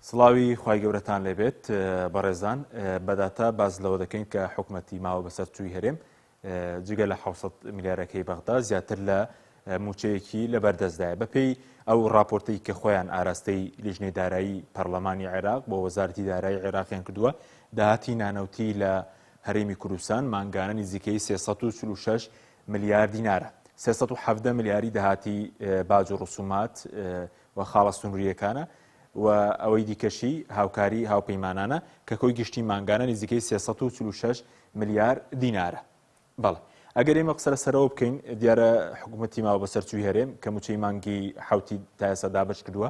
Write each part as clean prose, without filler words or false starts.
سڵاوی خوای گەورەتان لێبێت بەڕێزان بەداتا باز لەوە دەکەین کە حکوومەتی ماوە بەسەر چووی هەرێم جگە لە 600 میلیارەکەی بەغدا زیاتر لە موچەیەکی لە بەردەستدایە بەپێی ئەو راپۆرتەی کە خۆیان ئاراستەی لیژنەی دارایی پەرلەمانی عێراق بۆ وەزارەتی دارایی عێراقیان کردووە داهاتی نانەوتی لە هەرێمی کوردستان مانگانە نزیکەی 346 میلیارد دینارە 317 میلیاری داهاتی باج و ڕسومات و خاڵە سنووریەکانە و ئەوەی دیکەشی هاوکاری هاوپەیمانانە کە کۆی گشتی مانگانە نزیکەی 346 میلیارد دینارە. بەڵێ ئەگەر ئێمە قسە لەسەرەوە بکەین دیارە حکوومەتی ماوە بەسەرچووی هەرێم کە موچەی مانگی حوتی تا ئێستا دابش کردووە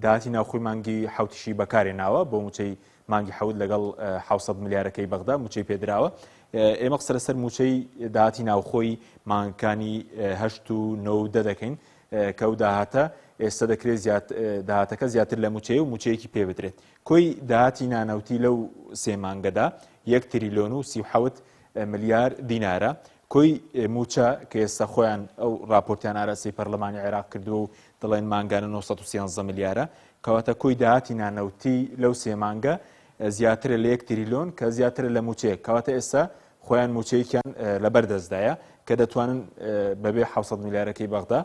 داهاتی ناوخۆی مانگی حوتیشی بەکارێناوە بۆ موچەی مانگی حەوت لەگەڵ 600 میلیارەکەی بەغدا موچەی پێدراوە. ئێمە قسە لەسەر موچەی داهاتی ناوخۆی مانگەکانی 8 و 9 دەکەین کە ئەو داهاتە ئێستا دەکرێت داهاتەکە زیاتر لە موچەیە و موچەیەکی پێ بدرێت. کۆی داهاتی نانەوتی لەو سێ مانگەدا 1 تریلیۆن و 37 میلیارد دینارە. کۆی موچە کە ئێستا خۆیان ئەو راپۆرتیان ئاراستەی پەرلەمانی عێراق کردووە و دەڵێن مانگانە 913 میلیارە کەواتە کۆی داهاتی نانەوتی لەو سێ مانگە زیاترە لە 1 تریلیۆن کە زیاترە لە موچەیە کەواتە ئێستا خۆیان موچەیەکیان لەبەردەستدایە کە دەتوانن بەبێ 600 میلیارەکەی بەغدا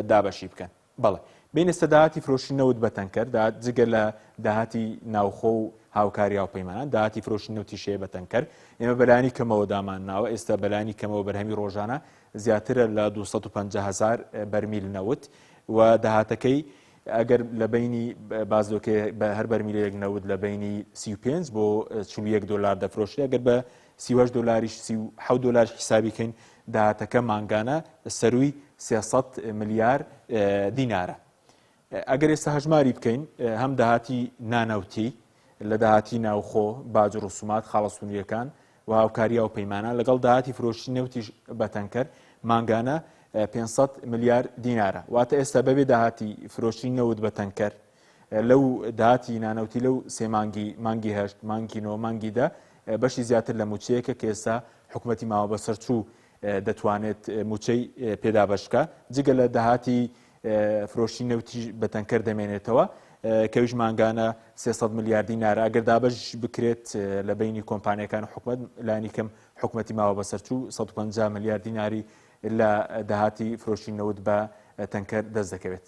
دابەشی بکەن. بەڵێ بین ئێستا داهاتی فرۆشی نەوت بە تەنکەر جگە لە داهاتی ناوخۆ و هاوکاری هاوپەیمانان داهاتی فرۆشی نەوتی شەیە بە تەنکەر ئێمە بەلایانی کەمەوە دامانناوە ئێستا بەلایانی کەمەوە بەرهەمی ڕۆژانە زیاترە لە 250,000 بەرمیل نەوت و داهاتەکەی ئەگەر لە بینی بازۆکە بە هەر بەرمیلەیەک نەوت لە بینی 35 بۆ 41 دلار دەفرۆشی ئەگەر بە 38 دلاریش 37 دلار حسابی کەین داهاتەکە مانگانە سەروی 300 میلیارد دینارە. ئەگەر ئێستا هەژماری بکەین هەم داهاتی نانەوتی لە داهاتی ناوخۆ باج و ڕسومات خاڵە سنووریەکان و هاوکاری هاوپەیمانان لەگەڵ داهاتی فرۆشی نەوتیش بە تەنکەر مانگانە 500 میلیارد دینارە واتە ئێستا بەبێ داهاتی فرۆشی نەوت بە تەنکەر لەو داهاتی نانەوتی لەو سێ مانگی هەشت مانگی نۆ مانگیدا بەشی زیاتر لە موچەیەکە کە ئێستا حکوومەتی ماوە بەسەرچوو دەتوانێت موچەی پێدابشکە جگە لە داهاتی فرۆشی نەوتی بە تەنکەر دەمێنێتەوە کەویش مانگانە 300 میلیارد دینارە ئەگەر دابش بکرێت لە بینی کۆمپانیەکان و حکوومەت لانی کەم حکوومەتی ماوە بەسەرچوو 150 میلیارد دیناری لە داهاتی فرۆشی نەوت بە تەنکەر دەست دەکەوێت.